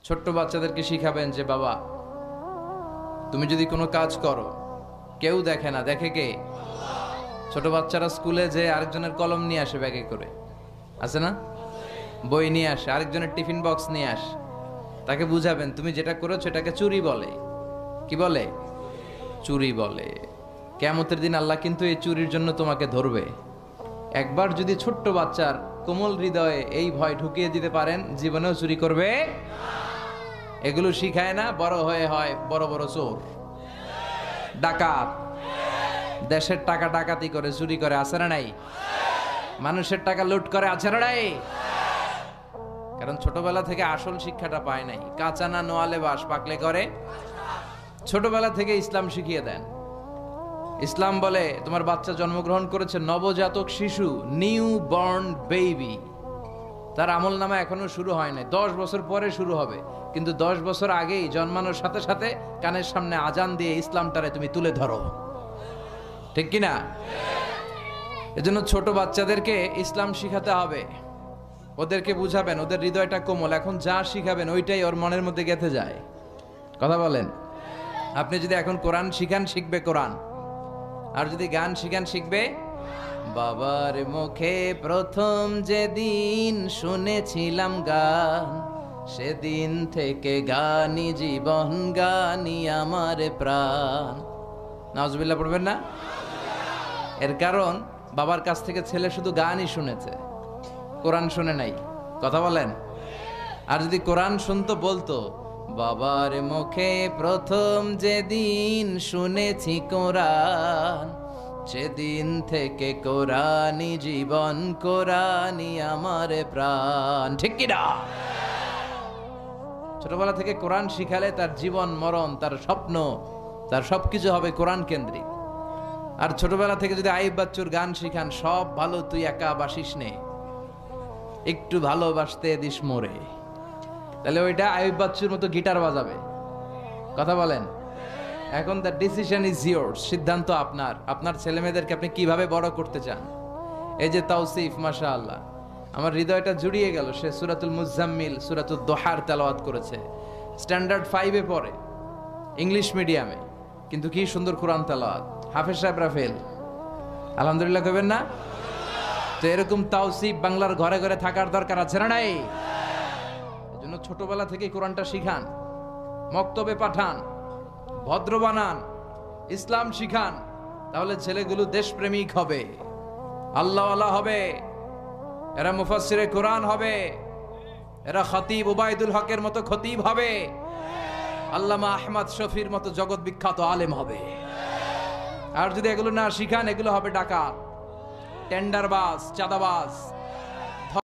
ছোট্ট বাচ্চাদেরকে শিখাবেন যে বাবা, তুমি যদি কোনো কাজ করো কেউ দেখে না, দেখে কে? ছোট বাচ্চারা স্কুলে যে আরেকজনের কলম নিয়ে আসে ব্যাগে করে, আছে না? বই নিয়ে আসে, আরেকজনের টিফিন বক্স নিয়ে আসে। তাকে বুঝাবেন তুমি যেটা করেছো এটাকে চুরি বলে। কি বলে? চুরি বলে। কিয়ামতের দিন আল্লাহ কিন্তু এই চুরির জন্য তোমাকে ধরবে। একবার যদি ছোট্ট বাচ্চার কোমল হৃদয়ে এই ভয় ঢুকিয়ে দিতে পারেন, জীবনেও চুরি করবে। এগুলো শিখায় না, বড় হয়ে হয় বড় বড় চোর, ডাকাত। দেশের টাকা ডাকাতি করে, চুরি করে, আছে না নাই? মানুষের টাকা লুট করে, আছে না নাই? কারণ ছোটবেলা থেকে আসল শিক্ষাটা পায় নাই। কাঁচা না নোয়ালে বাস, পাকলে করে। ছোটবেলা থেকে ইসলাম শিখিয়ে দেন। ইসলাম বলে তোমার বাচ্চা জন্মগ্রহণ করেছে, নবজাতক শিশু, নিউ বর্ন বেবি, তার আমল নামা এখনো শুরু হয় নাই, 10 বছর পরে শুরু হবে। কিন্তু 10 বছর আগেই জন্মানোর সাথে সাথে কানের সামনে আজান দিয়ে ইসলামটারে তুমি তুলে ধরো, ঠিক কিনা? এজন্য ছোট বাচ্চাদেরকে ইসলাম শিখাতে হবে। ওদেরকে বুঝাবেন, ওদের হৃদয়টা কোমল, এখন যা শিখাবেন ওইটাই ওর মনের মধ্যে গেঁথে যায়। কথা বলেন। আপনি যদি এখন কোরআন শিখান, শিখবে কোরআন। আর যদি গান শিখান, শিখবে। বাবার মুখে প্রথম যেদিন শুনেছিলাম গান, সেদিন থেকে গানি জীবন, গানি আমার প্রাণ। নাউজুবিল্লাহ পড়বেন না? এর কারণ বাবার কাছ থেকে ছেলে শুধু গানই শুনেছে, কোরআন শুনে নাই। কথা বলেন। আর যদি কোরআন শুনতো, বলতো বাবার মুখে প্রথম যেদিন শুনেছি কোরআন, সেদিন থেকে কোরআনই জীবন, কোরআনই আমার প্রাণ। ঠিক কিনা? ছোটবেলা থেকে কোরআন শিখালে তার জীবন মরণ, তার স্বপ্ন, তার সবকিছু হবে কোরআন কেন্দ্রিক। আর ছোটবেলা থেকে যদি আইয়ুব বাচ্চুর গান শিখান, সব ভালো তুই একা বাসিস নে, একটু ভালোবাসতে দিস মোরে, তাহলে ওইটা আইয়ুব বাচ্চুর মতো গিটার বাজাবে। কথা বলেন। এখন দ্য ডিসিশন ইজ ইয়োরস, সিদ্ধান্ত আপনার। আপনার ছেলে মেয়েদেরকে আপনি কিভাবে বড় করতে চান? এই যে তাওসিফ, মাশাআল্লাহ, আমার হৃদয়টা জুড়িয়ে গেল। সে সূরাতুল মুজাম্মিল, সূরাতুদ দোহার তেলাওয়াত করেছে। স্ট্যান্ডার্ড 5-এ পড়ে, ইংলিশ মিডিয়ামে, কিন্তু কি সুন্দর কোরআন তেলাওয়াত। হাফেজ সাহেবরা ফেল। আলহামদুলিল্লাহ কইবেন না? তো এরকম তাওসিফ বাংলার ঘরে ঘরে থাকার দরকার আছে না নাই? এজন্য ছোটবেলা থেকে কোরআনটা শিখান, মক্তবে পাঠান, ভদ্র বানান, ইসলাম শিখান। তাহলে ছেলেগুলো দেশপ্রেমিক হবে, আল্লাহওয়ালা হবে, এরা মুফাসসিরে কোরআন হবে, এরা খতিব উবাইদুল হকের মতো খতিব হবে, আল্লামা আহমদ শফির মতো জগৎ বিখ্যাত আলেম হবে। আর যদি এগুলো না শিখান, এগুলো হবে ডাকাত, টেন্ডারবাজ, চাঁদাবাজ।